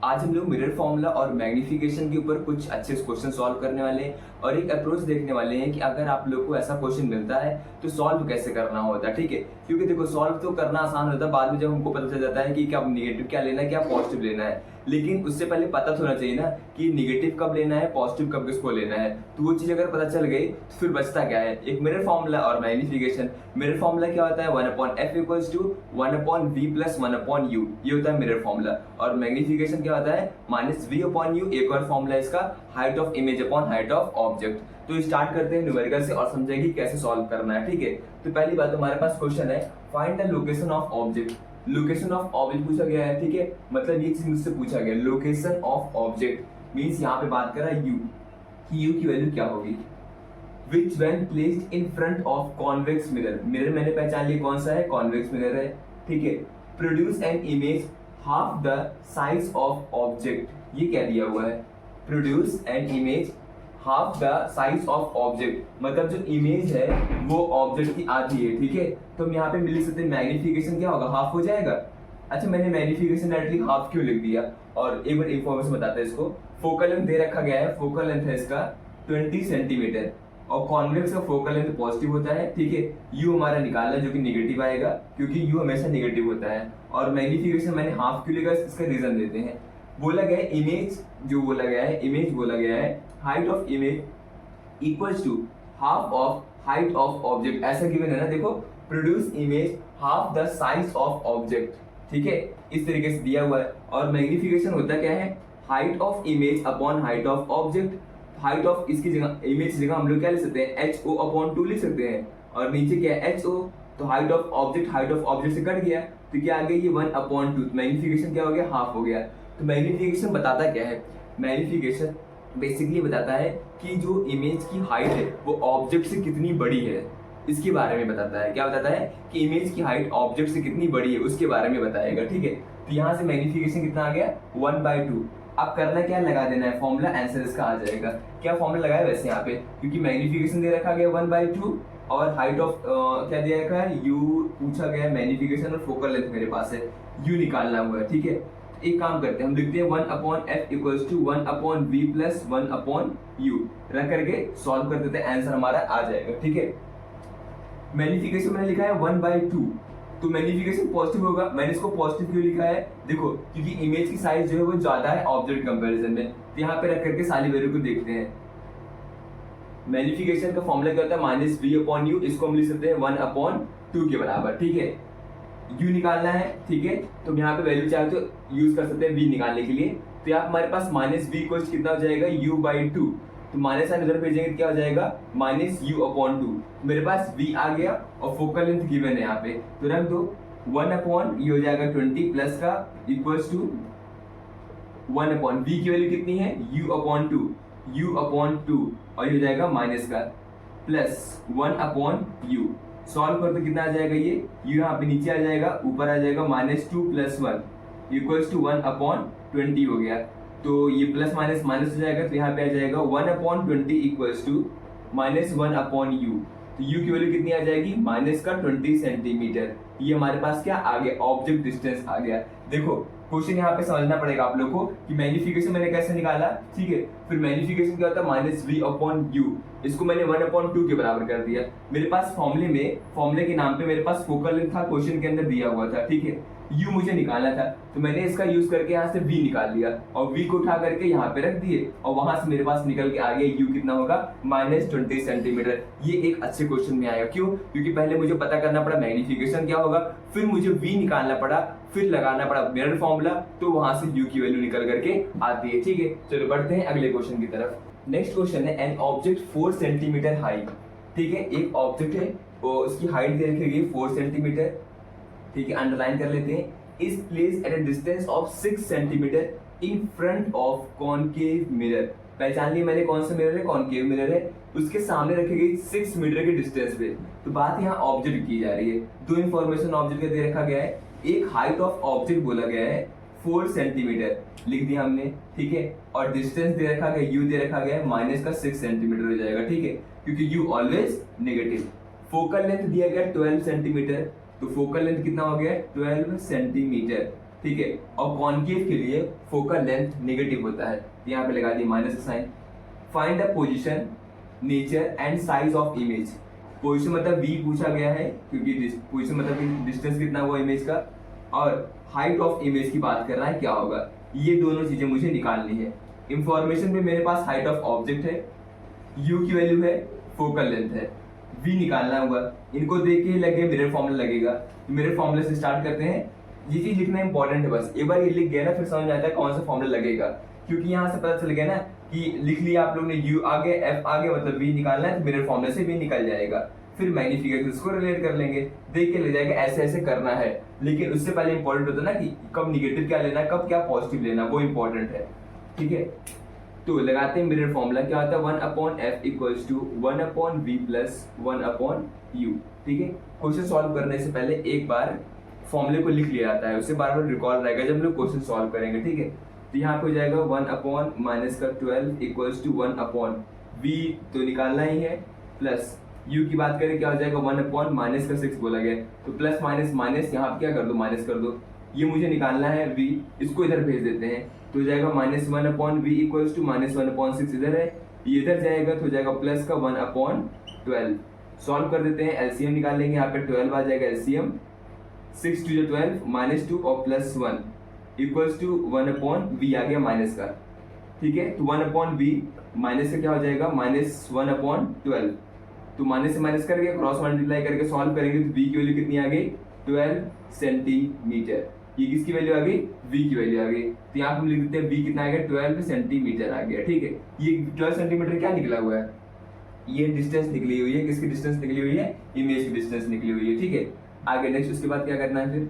आज हम लोग मिरर फॉर्मूला और मैग्नीफिकेशन के ऊपर कुछ अच्छे क्वेश्चन सॉल्व करने वाले हैं और एक अप्रोच देखने वाले हैं कि अगर आप लोग को ऐसा क्वेश्चन मिलता है तो सॉल्व कैसे करना होता है। ठीक है, क्योंकि देखो सॉल्व तो करना आसान होता है, बाद में जब हमको पता चल जाता है कि क्या नेगेटिव क्या लेना है क्या पॉजिटिव लेना है, लेकिन उससे पहले पता तो होना चाहिए ना कि नेगेटिव कब लेना है पॉजिटिव कब किसको लेना है। तो वो चीज अगर पता चल गई तो फिर बचता क्या है, एक मिरर फॉर्मूला और मैग्नीफिकेशन। मिरर फॉर्मूला क्या होता है 1/f = 1/v + 1/u, ये होता है मिरर फॉर्मूला। और मैग्नीफिकेशन क्या होता है -v/u, एक और फॉर्मूला इसका height of image upon height of object. तो स्टार्ट करते हैं न्यूमेरिकल से और समझेंगे कैसे सॉल्व करना है। ठीक है, तो पहली बात हमारे पास क्वेश्चन है find the location of object. Location of object पूछा गया है। ठीक है, मतलब ये चीज मुझसे पूछा गया, लोकेशन ऑफ ऑब्जेक्ट मींस यहाँ पे बात कर रहा है यू कि यू की वैल्यू क्या होगी। Which when placed in front of convex mirror, mirror मैंने पहचान लिया कौन सा है, कॉन्वेक्स मिरर है। ठीक है, produce an image half the size of object, ये क्या दिया हुआ है, produce an image half the size of object, मतलब जो इमेज है वो ऑब्जेक्ट की आधी है। ठीक है, तो हम यहाँ पे मिल सकते हैं मैग्नीफिकेशन क्या होगा, हाफ हो जाएगा। अच्छा, मैंने मैग्नीफिकेशन डायरेक्टली हाफ क्यों लिख दिया, और एक बार इंफॉर्मेशन बताते हैं इसको। फोकल लेंथ दे रखा गया है, फोकल लेंथ है इसका 20 सेंटीमीटर और कॉन्वेक्स का फोकल लेंथ पॉजिटिव होता है। ठीक है, यू हमारा निकालना जो कि नेगेटिव आएगा क्योंकि यू हमेशा नेगेटिव होता है। और मैग्नीफिकेशन मैंने हाफ क्यों लिखा, इसका रीजन देते हैं। बोला गया है इमेज, जो बोला गया है इमेज बोला गया है height of image equals to half of height of object, ऐसा गिवन है ना। देखो, produce image half the size of object. ठीक है, इस तरीके से दिया हुआ है। और मैग्नीफिकेशन होता क्या है, height of image upon height of object. Height of इसकी जगह इमेज की जगह हम लोग क्या लिख सकते हैं, ho/2 लिख सकते हैं, और नीचे क्या है ho, तो हाइट ऑफ ऑब्जेक्ट से कट गया तो क्या आ गया ये 1/2, मैग्नीफिकेशन क्या हो गया, हाफ हो गया। तो मैग्नीफिकेशन बताता क्या है, मैग्नीफिकेशन बेसिकली बताता है कि जो इमेज की हाइट है वो ऑब्जेक्ट से कितनी बड़ी है, इसके बारे में बताता है। क्या बताता है कि इमेज की हाइट ऑब्जेक्ट से कितनी बड़ी है उसके बारे में बताएगा। ठीक है, तो यहाँ से मैग्नीफिकेशन कितना आ गया 1/2। अब करना क्या, लगा देना है फॉर्मूला, आंसर इसका आ जाएगा। क्या फॉर्मूला लगाया वैसे यहाँ पे, क्योंकि मैग्नीफिकेशन दे रखा गया 1/2 और हाइट ऑफ क्या दिया रखा है, यू पूछा गया है, मैग्नीफिकेशन और फोकल लेंथ मेरे पास है, यू निकालना हुआ है। ठीक है, एक काम करते हैं, हम लिखते हैं 1/f = 1/v + 1/u, रख करके सॉल्व कर देते हैं, आंसर हमारा आ जाएगा। ठीक है, मैग्नीफिकेशन मैंने लिखा है 1/2, तो मैग्नीफिकेशन पॉजिटिव होगा। मैंने इसको पॉजिटिव क्यों लिखा है, देखो क्योंकि इमेज की साइज जो है वो ज्यादा है ऑब्जेक्ट कंपैरिजन में। तो यहाँ पे रख करके सारी वैल्यू को देखते हैं। मैग्नीफिकेशन का फॉर्मूला क्या होता है -v/u, इसको हम लिख सकते हैं 1/2 के बराबर। ठीक है, u निकालना है। ठीक है, तो यहाँ पे वैल्यू चाहे तो यूज कर सकते हैं v निकालने के लिए। तो यहाँ हमारे पास -v को कितना हो जाएगा u/2, तो माइनस साइन इधर भेजेंगे तो क्या हो जाएगा -u/2। मेरे पास v आ गया और फोकल लेंथ गिवन है यहाँ पे, तो रख दो 1/, ये हो जाएगा 20 प्लस का इक्वल्स टू 1/, v की वैल्यू कितनी है u/2 और ये हो जाएगा माइनस का प्लस 1/u। सॉल्व कर तो कितना आ जाएगा, ये u यहाँ पे नीचे आ जाएगा, ऊपर आ जाएगा -2 + 1 इक्वल्स टू 1/20 हो गया। तो ये प्लस माइनस माइनस हो जाएगा, तो यहाँ पे आ जाएगा 1/20 इक्वल्स टू -1/u। तो u की वैल्यू कितनी आ जाएगी -20 सेंटीमीटर। ये हमारे पास क्या आ गया, ऑब्जेक्ट डिस्टेंस आ गया। देखो क्वेश्चन यहाँ पे समझना पड़ेगा आप लोग को कि मैग्नीफिकेशन मैंने कैसे निकाला। ठीक है, फिर मैग्नीफिकेशन क्या होता है -v/u, इसको मैंने 1/2 के बराबर कर दिया। मेरे पास फॉर्मूले के नाम पे मेरे पास फोकल लेंथ था, क्वेश्चन के अंदर दिया हुआ था। ठीक है, u मुझे निकालना था, तो मैंने इसका यूज करके यहाँ से v निकाल लिया और v को उठा करके यहाँ पे रख दिए और वहां से मेरे पास निकल के आ गया u कितना होगा -20 सेंटीमीटर। ये एक अच्छे क्वेश्चन में आएगा, क्यों, क्योंकि पहले मुझे पता करना पड़ा मैग्नीफिकेशन क्या होगा, फिर मुझे v निकालना पड़ा, फिर लगाना पड़ा मिरर फॉर्मूला, तो वहां से u की वैल्यू निकल करके आती है। ठीक है, चलो बढ़ते हैं अगले क्वेश्चन की तरफ। नेक्स्ट क्वेश्चन है एन ऑब्जेक्ट 4 सेंटीमीटर हाई। ठीक है, एक ऑब्जेक्ट है और उसकी हाइट दे रखी है 4 सेंटीमीटर। ठीक है, अंडरलाइन कर लेते हैं, is placed at a distance of 6 centimetre in front of concave mirror. पहचान लिया मैंने कौन सा मिरर है, कॉनकेव मिरर है, उसके सामने रखी गई 6 मीटर के डिस्टेंस पे। तो बात यहाँ ऑब्जेक्ट की जा रही है, दो इंफॉर्मेशन ऑब्जेक्ट का दे रखा गया है, एक हाइट ऑफ ऑब्जेक्ट बोला गया है 4 सेंटीमीटर लिख दिया हमने। ठीक है, और डिस्टेंस दे रखा गया u दे रखा गया है -6 सेंटीमीटर हो जाएगा। ठीक है, क्योंकि u always negative. Focal length दिया गया 12 सेंटीमीटर, तो फोकल लेंथ कितना हो गया 12 सेंटीमीटर। ठीक है। और कॉनकेव के लिए फोकल लेंथ नेगेटिव होता है, यहाँ पे लगा दी माइनस का sign. Find the position, nature and size of image. Position मतलब v पूछा गया है, क्योंकि पोजीशन मतलब डिस्टेंस कितना हुआ इमेज का, और हाइट ऑफ इमेज की बात कर रहा है क्या होगा, ये दोनों चीजें मुझे निकालनी है। इंफॉर्मेशन में मेरे पास हाइट ऑफ ऑब्जेक्ट है, u की वैल्यू है, फोकल लेंथ है, v निकालना होगा। इनको देख के लगे मिरर फॉर्मूला लगेगा, मिरर फॉर्मूले से स्टार्ट करते हैं। ये चीज लिखना इंपॉर्टेंट है, बस एक बार ये लिख गया ना फिर समझ आता है कौन सा फॉर्मूला लगेगा, क्योंकि यहाँ से पता चल गया ना कि लिख लिया आप लोग ने u आगे f आगे मतलब v निकालना है, तो मिरर फॉर्मूले से v निकल जाएगा। फिर मैग्नीफिकेशन इसको रिलेट कर लेंगे, देख के ले जाएगा ऐसे ऐसे करना है। लेकिन उससे पहले इंपॉर्टेंट होता है ना कि कब निगेटिव क्या लेना है, कब क्या पॉजिटिव लेना, वो इंपॉर्टेंट है, ठीक है। तो लगाते हैं मिरर फॉर्मूला, क्या होता है 1/f equals to 1/v plus 1/u, ठीक है। क्वेश्चन सॉल्व करने से पहले एक बार फॉर्मूले को लिख लिया जाता है, उससे बार बार रिकॉल रहेगा जब लोग क्वेश्चन सॉल्व करेंगे, ठीक है। तो यहाँ पे हो जाएगा 1/-12 इक्वल्स टू 1/v तो निकालना ही है, प्लस u की बात करें क्या हो जाएगा 1/-6 बोला गया, तो प्लस माइनस माइनस यहाँ पे क्या कर दो माइनस कर दो, ये मुझे निकालना है v, इसको इधर भेज देते हैं तो हो जाएगा -1/v इक्वल्स टू -1/6 इधर है, ये इधर जाएगा तो हो जाएगा प्लस का 1/12। सॉल्व कर देते हैं, एलसीएम निकालेंगे, यहाँ पे 12 आ जाएगा एलसीएम, 6 2 12 -2 और +1 इक्वल्स टू 1/v आ गया माइनस का, ठीक है। तो 1/v माइनस का क्या हो जाएगा -1/12, तो माइनस से माइनस करके क्रॉस मल्टीप्लाई करके सॉल्व करेंगे तो v की वैल्यू कितनी आ गई 12 सेंटीमीटर। ये किसकी वैल्यू आ गई v की वैल्यू आ गई, तो यहाँ हम लिख देते हैं v कितना आ गया 12 सेंटीमीटर आ गया, ठीक है। ये 12 सेंटीमीटर क्या निकला हुआ है, ये डिस्टेंस निकली हुई है, किसकी डिस्टेंस निकली हुई है, इमेज की डिस्टेंस निकली हुई है, ठीक है। आगे नेक्स्ट उसके बाद क्या करना है,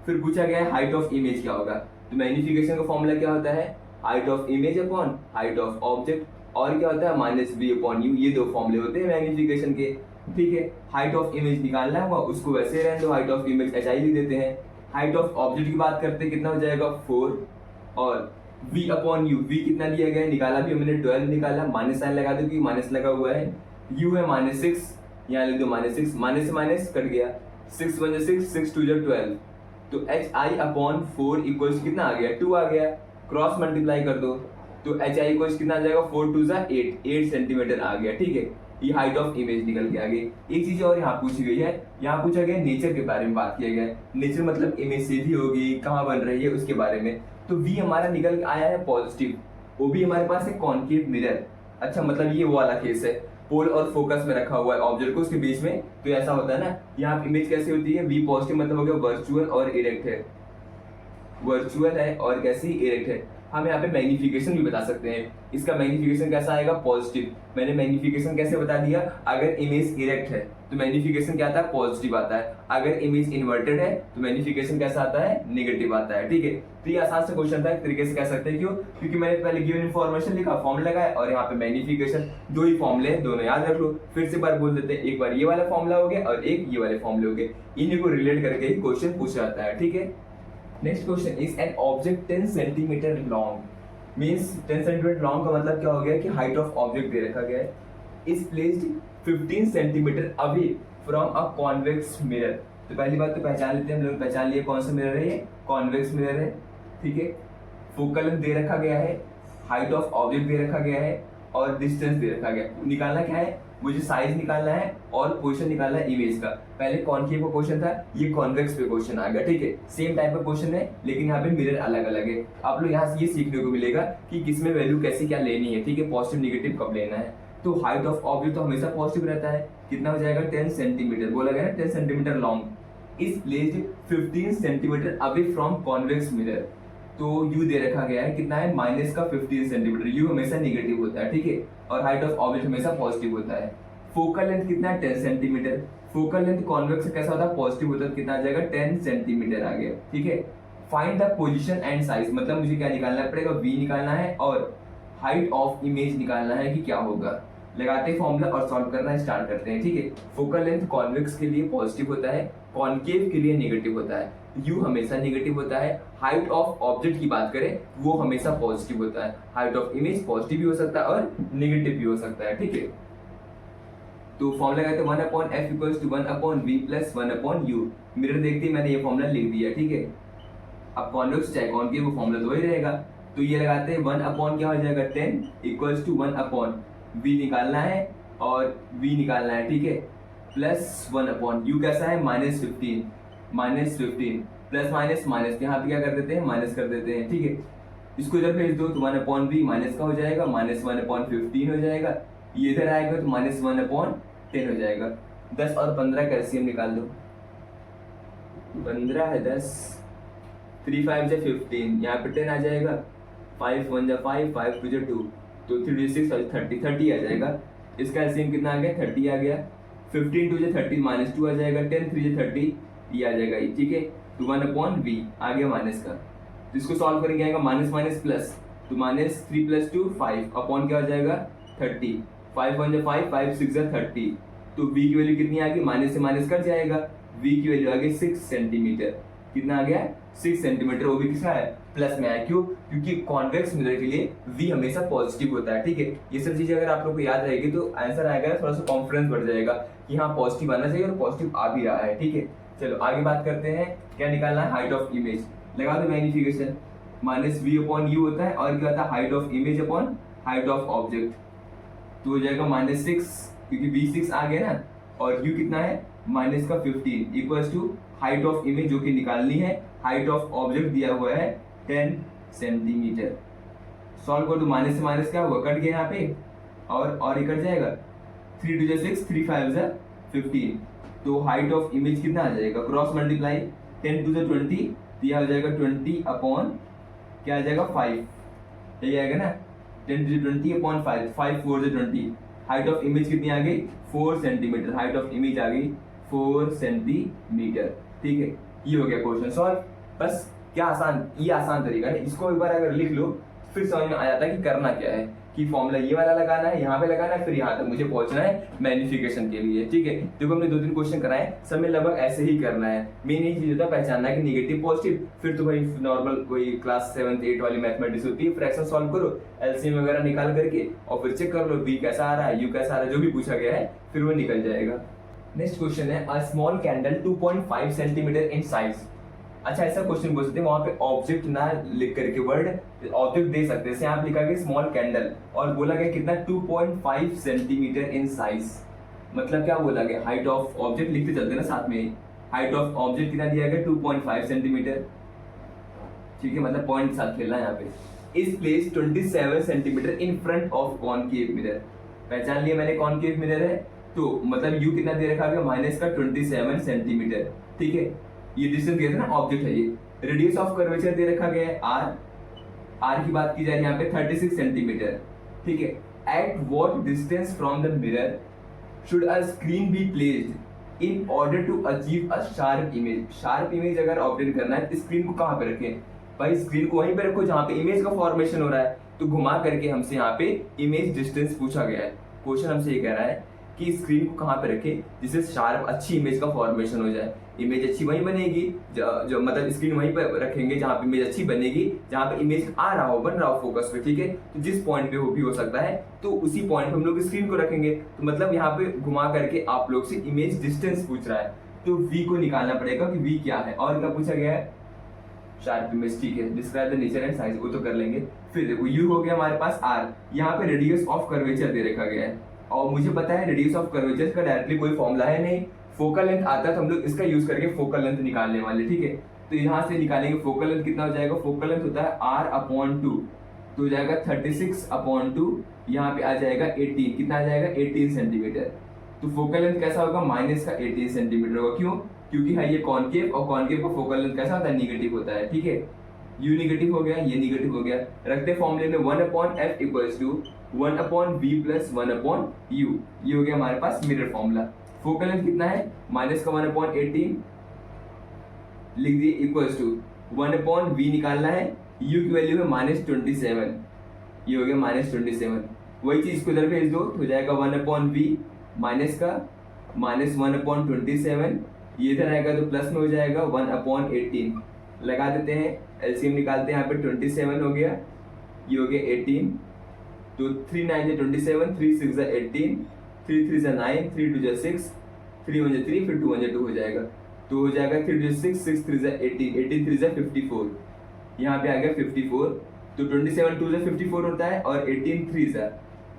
फिर पूछा गया है हाइट ऑफ इमेज क्या होगा, तो मैग्नीफिकेशन का फॉर्मूला क्या होता है height of image upon height of object, और क्या होता है -v/u, ये दो फॉर्मूले होते हैं मैग्नीफिकेशन के, ठीक है। हाइट ऑफ इमेज निकालना होगा, उसको वैसे रहने दो, हाइट ऑफ इमेज hi लिख देते हैं। हाइट ऑफ ऑब्जेक्ट की बात करते हैं कितना हो जाएगा 4, और v/u, v कितना लिया गया है निकाला भी हमने 12 निकाला, माइनस साइन लगा दो क्योंकि माइनस लगा हुआ है, u है -6, यहाँ लिख दो -6, माइनस से माइनस कट गया, 6 1 6 6 2 12, तो hi/4 इक्वल्स कितना आ गया 2 आ गया, क्रॉस मल्टीप्लाई कर दो तो hi इक्वल्स कितना आ जाएगा 4 2 8 सेंटीमीटर आ गया, ठीक है। ये हाइट ऑफ इमेज निकल के आ गई। एक चीज और यहाँ पूछी गई है, यहाँ पूछा गया नेचर के बारे में बात किया गया है, नेचर मतलब इमेज सीधी होगी कहाँ बन रही है उसके बारे में, तो v हमारा निकल आया है पॉजिटिव, वो भी हमारे पास है कॉनकेव मिरर, अच्छा मतलब ये वो वाला केस है, पोल और फोकस में रखा हुआ है ऑब्जेक्ट को उसके बीच में, तो ऐसा होता है ना। यहाँ इमेज कैसे होती है v पॉजिटिव मतलब हो गया वर्चुअल और इरेक्ट है, वर्चुअल है और कैसी इरेक्ट है। हम यहाँ पे मैग्नीफिकेशन भी बता सकते हैं, इसका मैग्नीफिकेशन कैसा आएगा पॉजिटिव, मैंने मैग्नीफिकेशन कैसे बता दिया, अगर इमेज इरेक्ट है तो मैग्नीफिकेशन क्या आता है पॉजिटिव आता है, अगर इमेज इन्वर्टेड है तो मैग्नीफिकेशन कैसा आता है नेगेटिव आता है, ठीक है। तो ये आसान सा क्वेश्चन था, एक तरीके से कह सकते हैं, क्यों, क्योंकि मैंने पहले गिवन इन्फॉर्मेशन लिखा, फॉर्मूला लगाया, और यहाँ पे मैग्नीफिकेशन, दो ही फॉर्मूले हैं, दोनों याद रख लो। फिर से बार बोल देते हैं, एक बार ये वाला फॉर्मूला हो गया और एक ये वाले फॉर्मूले हो गए, इन्हीं को रिलेट करके ही क्वेश्चन पूछा जाता है, ठीक है। Next question is an object 10 centimetre long, means 10 centimetre long का मतलब क्या हो गया कि हाइट ऑफ ऑब्जेक्ट दे रखा गया है, is placed 15 centimetre away from a convex mirror. तो पहली बात तो पहचान लेते हैं हम लोग, पहचान लिए कौन सा मिरर है, ये कॉन्वेक्स मिरर है, ठीक है। फोकल लेंथ दे रखा गया है, हाइट ऑफ ऑब्जेक्ट दे रखा गया है, और डिस्टेंस दे रखा गया है। निकालना क्या है, मुझे साइज निकालना है और पोजीशन निकालना है इमेज का। पहले कॉनकेव का क्वेश्चन था, ये कॉन्वेक्स पे क्वेश्चन आ गया, ठीक है। सेम टाइप का क्वेश्चन है लेकिन यहाँ पे मिरर अलग अलग है। आप लोग यहाँ से ये सीखने को मिलेगा कि किसमें वैल्यू कैसे क्या लेनी है, ठीक है, पॉजिटिव निगेटिव कब लेना है। तो हाइट ऑफ ऑब्जेक्ट तो हमेशा पॉजिटिव रहता है, कितना हो जाएगा 10 सेंटीमीटर, बोला गया ना 10 centimetre long, is placed 15 centimetre away from convex mirror. तो u दे रखा गया है कितना है -15 सेंटीमीटर, u हमेशा नेगेटिव होता है, ठीक है, और हाइट ऑफ ऑब्जेक्ट हमेशा पॉजिटिव होता है। फोकल लेंथ कितना है 10 सेंटीमीटर, फोकल लेंथ कॉन्वेक्स से कैसा होता है पॉजिटिव होता है, कितना आ जाएगा 10 सेंटीमीटर आ गया, ठीक है। Find the position and size, मतलब मुझे क्या निकालना पड़ेगा, v निकालना है और हाइट ऑफ इमेज निकालना है कि क्या होगा। लगाते हैं फॉर्मूला और सॉल्व करना स्टार्ट करते हैं, ठीक है। फोकल लेंथ कॉन्वेक्स के लिए पॉजिटिव होता है, कॉनकेव के लिए नेगेटिव होता है, u हमेशा नेगेटिव होता है। हाइट ऑफ ऑब्जेक्ट की बात करें वो हमेशा पॉजिटिव होता है, हाइट ऑफ इमेज पॉजिटिव भी हो सकता है और नेगेटिव भी हो सकता है, ठीक है। तो फॉर्मूला लगाते हैं 1/f = 1/v + 1/u। मिरर देखते ही मैंने ये फॉर्मूला लिख दिया, ठीक है। अब कॉन्वेक्स चाहे कॉनकेव वो फॉर्मूला तो वही रहेगा। तो ये लगाते हैं 1 अपॉन क्या हो जाएगा 10 इक्वल्स टू 1 अपॉन v निकालना है और v निकालना है, ठीक है, प्लस 1 अपॉन u कैसा है -15 प्लस माइनस माइनस यहाँ पे क्या कर देते हैं माइनस कर देते हैं, ठीक है। इसको इधर भेज दो तो 1 अपॉन v माइनस का हो जाएगा, -1 अपॉन 15 हो जाएगा, ये इधर आएगा तो -1 अपॉन 10 हो जाएगा। 10 और 15 का एलसीएम निकाल दो, 15 है 10, 3 5 जा 15, यहाँ पे 10 आ जाएगा, 5 1 जा 5, 5 2 जा 2, तो 3 6 और 30 आ जाएगा। इसका एलसीएम कितना आ गया 30 आ गया, 15 2 जा 30 -2 आ जाएगा, 10 3 जा 30 ये आ जाएगा, ठीक है। तो 1 अपॉन v आ गया माइनस का, तो इसको सॉल्व करेंगे आएगा माइनस माइनस प्लस, तो -3 + 2 5 अपॉन क्या हो जाएगा 30, 5 1 जा 5, 5 6 जा 30, तो v की वैल्यू कितनी आ गई, माइनस से माइनस कट जाएगा, v की वैल्यू आ गई 6 सेंटीमीटर। कितना आ गया 6 सेंटीमीटर, वो भी किसका है प्लस में आया, क्यों, क्योंकि कॉन्वेक्स मिरर के लिए v हमेशा पॉजिटिव होता है, ठीक है। ये सब चीजें अगर आप लोग को याद रहेगी तो आंसर आएगा, थोड़ा सा कॉन्फिडेंस बढ़ जाएगा कि हाँ पॉजिटिव आना चाहिए और पॉजिटिव आ भी रहा है, ठीक है। चलो आगे बात करते हैं, क्या निकालना है हाइट ऑफ इमेज, लगा दो मैग्निफिकेशन, -v अपॉन u होता है और क्या होता है height of image upon height of object, तो हो जाएगा -6 क्योंकि v 6 आ गया ना, और u कितना है -15 equals to height of image जो कि निकालनी है, हाइट ऑफ ऑब्जेक्ट दिया हुआ है 10 सेंटीमीटर। सॉल्व कर दो, माइनस से माइनस क्या हुआ कट गया यहाँ पे, और ये कट जाएगा, 3 2 जा 6, 3 5 जा 15, तो हाइट ऑफ इमेज कितना आ जाएगा, क्रॉस मल्टीप्लाई 10 2 जा 20, तो यह हो जाएगा 20 अपॉन क्या आ जाएगा 5, यही आएगा ना, 10 2 जा 20 अपॉन 5, 5 4 जा 20, हाइट ऑफ इमेज कितनी आ गई 4 सेंटीमीटर, हाइट ऑफ इमेज आ गई 4 सेंटीमीटर, ठीक है। ये हो गया क्वेश्चन सॉल्व। बस क्या आसान, ये आसान तरीका है, इसको एक बार अगर लिख लो फिर समझ में आ जाता है कि करना क्या है, कि फॉर्मूला ये वाला लगाना है, यहाँ पे लगाना है, फिर यहाँ तक मुझे पहुंचना है मैग्निफिकेशन के लिए, ठीक है। देखो हमने 2-3 क्वेश्चन कराए, सब में लगभग ऐसे ही करना है। मेन यही चीज होता है पहचानना है कि नेगेटिव पॉजिटिव, फिर तो भाई नॉर्मल कोई क्लास 7th 8th वाली मैथमेटिक्स होती है, फ्रैक्शन सॉल्व करो, एलसीएम वगैरह निकाल करके और फिर चेक कर लो बी कैसा आ रहा है, यू कैसा आ रहा है, जो भी पूछा गया है फिर वो निकल जाएगा। नेक्स्ट क्वेश्चन है, a small candle 2.5 centimetre in size. अच्छा ऐसा क्वेश्चन पूछ सकते हैं, वहां पे ऑब्जेक्ट ना लिख करके वर्ड ऑब्जेक्ट दे सकते हैं, जैसे आप लिखा गया स्मॉल कैंडल और बोला गया कितना 2.5 सेंटीमीटर इन साइज, मतलब क्या बोला गया, हाइट ऑफ ऑब्जेक्ट लिखते चलते ना साथ में, हाइट ऑफ ऑब्जेक्ट कितना दिया गया 2.5 सेंटीमीटर, ठीक है, मतलब पॉइंट के साथ खेलना है यहाँ पे। इस place 27 centimetre in front of concave mirror, पहचान लिया मैंने कॉनकेव मिरर है, तो मतलब यू कितना दे रखा गया माइनस का 27 सेंटीमीटर, ठीक है। ये डिस्टेंस दिया था ना, ऑब्जेक्ट है ये, रेडियस ऑफ कर्वेचर दे रखा गया है आर की बात की जा रही है यहाँ पे 36 सेंटीमीटर, ठीक है। At what distance from the mirror should a screen be placed in order to achieve a sharp image. Sharp image अगर ऑब्टेन करना है तो स्क्रीन को कहाँ पे रखें, भाई स्क्रीन को वहीं पे रखो जहाँ पे इमेज का फॉर्मेशन हो रहा है, तो घुमा करके हमसे यहाँ पे इमेज डिस्टेंस पूछा गया है। क्वेश्चन हमसे ये कह रहा है कि स्क्रीन को कहाँ पे रखें जिससे शार्प अच्छी इमेज का फॉर्मेशन हो जाए, इमेज अच्छी वहीं बनेगी जो मतलब स्क्रीन वहीं पर रखेंगे जहाँ पे इमेज अच्छी बनेगी, जहाँ पे इमेज आ रहा हो, बन रहा हो फोकस पे, ठीक है। तो जिस पॉइंट पे वो भी हो सकता है तो उसी पॉइंट पे हम लोग स्क्रीन को रखेंगे, तो मतलब यहाँ पे घुमा करके आप लोग से इमेज डिस्टेंस पूछ रहा है, तो v को निकालना पड़ेगा कि v क्या है, और क्या पूछा गया है शार्प इमेज, ठीक है। Describe the nature and size, वो तो कर लेंगे। फिर देखो u हो गया हमारे पास r, यहाँ पे रेडियस ऑफ कर्वेचर दे रखा गया है, और मुझे पता है रेडियस ऑफ कर्वेचर का डायरेक्टली कोई फॉर्मूला है नहीं, फोकल लेंथ आता है तो हम लोग इसका यूज करके फोकल लेंथ निकालने वाले, ठीक है। तो यहाँ से निकालेंगे फोकल लेंथ कितना हो जाएगा, फोकल लेंथ होता है r/2, तो हो जाएगा 36/2, यहाँ पे आ जाएगा 18, कितना आ जाएगा 18 सेंटीमीटर। तो फोकल लेंथ कैसा होगा माइनस का 18 सेंटीमीटर होगा, क्यों, क्योंकि है ये कॉनकेव और कॉनकेव का फोकल लेंथ कैसा होता है निगेटिव होता है, ठीक है। u निगेटिव हो गया, ये निगेटिव हो गया, रखते फॉर्मूले में 1/f equals to 1/v plus 1/u, ये हो गया हमारे पास मिरर फॉर्मूला। फोकल लेंथ कितना है माइनस का 1/18 लिख दिए इक्वल्स टू 1/v निकालना है, u की वैल्यू है -27, ये हो गया -27, वही चीज को इधर भेज दो तो हो जाएगा 1/v माइनस का -1/27, ये इधर आएगा तो प्लस में हो जाएगा 1/18, लगा देते हैं एलसीएम निकालते हैं, यहाँ पे 27 हो गया, ये हो गया 18, तो 3 9 27, 3 6 18, 3 3 9, 3 2 6, 3 1 3, फिर 2 1 2 हो जाएगा, तो हो जाएगा 3 3 6 6 3 18 18 3 54, यहाँ पे आ गया 54। तो 27 2 54 होता है और 18 3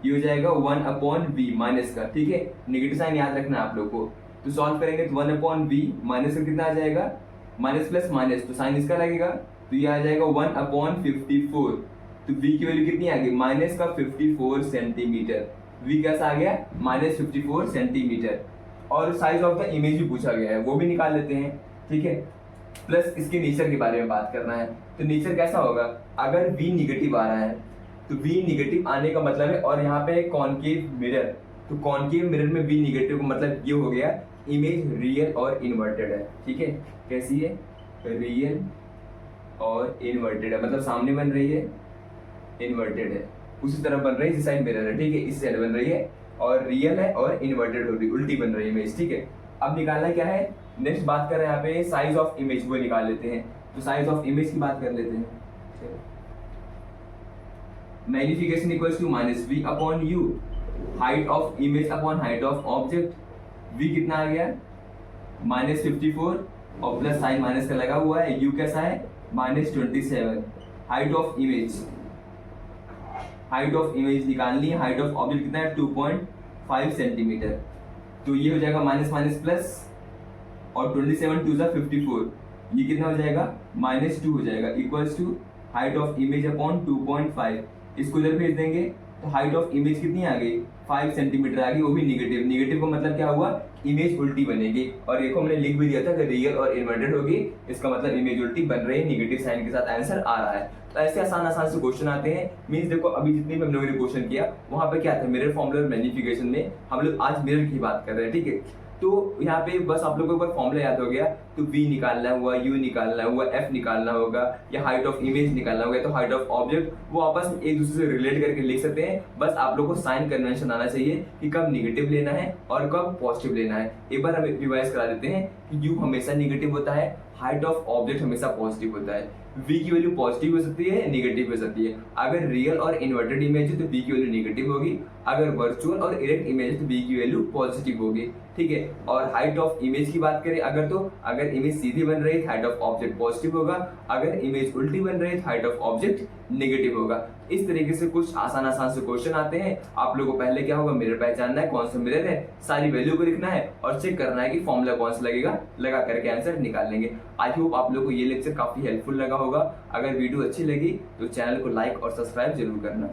ये हो जाएगा 1/v माइनस का, ठीक है, नेगेटिव साइन याद रखना है आप लोग को। तो सॉल्व करेंगे तो 1/v माइनस का कितना आ जाएगा, माइनस प्लस माइनस तो साइन इसका लगेगा, तो ये आ जाएगा 1/54। तो v की वैल्यू कितनी आ गई, माइनस का 54 सेंटीमीटर। v कैसा आ गया, माइनस 54 सेंटीमीटर। और साइज ऑफ द इमेज भी पूछा गया है, वो भी निकाल लेते हैं, ठीक है। प्लस इसके नेचर के बारे में बात करना है। तो नेचर कैसा होगा, अगर v निगेटिव आ रहा है तो v निगेटिव आने का मतलब है, और यहाँ पे है कॉनकेव मिरर, तो कॉनकेव मिरर में v निगेटिव का मतलब ये हो गया इमेज रियल और इन्वर्टेड है, ठीक है। कैसी है, रियल और इन्वर्टेड है, मतलब सामने बन रही है, इन्वर्टेड है, उसी तरफ बन रही है जिस साइड मिरर है, ठीक है, इस साइड बन रही है, और रियल है और इन्वर्टेड हो रही, उल्टी बन रही है इमेज, ठीक है। अब निकालना क्या है, नेक्स्ट बात कर रहे हैं यहाँ पे साइज ऑफ इमेज, वो निकाल लेते हैं। तो साइज ऑफ इमेज की बात कर लेते हैं। Magnification equals to minus v upon u, height of image upon height of object. v कितना आ गया, माइनस 54 और प्लस साइन माइनस का लगा हुआ है, u कैसा है, minus 27। Height of image, height of image निकालनी है, हाइट ऑफ ऑब्जेक्ट कितना है 2.5 सेंटीमीटर। तो ये हो जाएगा माइनस माइनस प्लस, और 27 2 54, ये कितना हो जाएगा, -2 हो जाएगा, equals to height of image upon 2.5। इसको इधर भेज देंगे तो हाइट ऑफ इमेज कितनी आ गई, 5 सेंटीमीटर आ गई, वो भी निगेटिव। निगेटिव का मतलब क्या हुआ, इमेज उल्टी बनेगी। और देखो हमने लिख भी दिया था कि रियल और इन्वर्टेड होगी, इसका मतलब इमेज उल्टी बन रही है, निगेटिव साइन के साथ आंसर आ रहा है। तो ऐसे आसान आसान से क्वेश्चन आते हैं। मींस देखो अभी जितने भी हम लोगों ने क्वेश्चन किया वहां पे क्या था, मिरर फॉर्मूला और मैग्निफिकेशन में हम लोग आज मिरर की बात कर रहे हैं, ठीक है। तो यहाँ पे बस आप लोगों को एक बार फॉर्मूला याद हो गया, तो v निकालना हुआ, u निकालना हुआ, f निकालना होगा, या हाइट ऑफ इमेज निकालना होगा, तो हाइट ऑफ ऑब्जेक्ट वो आपस में एक दूसरे से रिलेट करके लिख सकते हैं। बस आप लोगों को साइन कन्वेंशन आना चाहिए कि कब निगेटिव लेना है और कब पॉजिटिव लेना है। एक बार हम रिवाइज करा देते हैं कि u हमेशा निगेटिव होता है, हाइट ऑफ ऑब्जेक्ट हमेशा पॉजिटिव होता है, v की वैल्यू पॉजिटिव हो सकती है, नेगेटिव हो सकती है। अगर रियल और इन्वर्टेड इमेज है तो v की वैल्यू नेगेटिव होगी, अगर वर्चुअल और इरेक्ट इमेज है तो v की वैल्यू पॉजिटिव होगी, ठीक है। और हाइट ऑफ इमेज की बात करें अगर, तो अगर इमेज सीधी बन रही है हाइट ऑफ ऑब्जेक्ट पॉजिटिव होगा, अगर इमेज उल्टी बन रही है हाइट ऑफ ऑब्जेक्ट नेगेटिव होगा। इस तरीके से कुछ आसान आसान से क्वेश्चन आते हैं। आप लोगों को पहले क्या होगा, मिरर पहचानना है, कौन सा मिरर है, सारी वैल्यू को लिखना है और चेक करना है कि फॉर्मूला कौन सा लगेगा, लगा करके आंसर निकाल लेंगे। आई होप आप लोगों को ये लेक्चर काफी हेल्पफुल लगा होगा। अगर वीडियो अच्छी लगी तो चैनल को लाइक और सब्सक्राइब जरूर करना।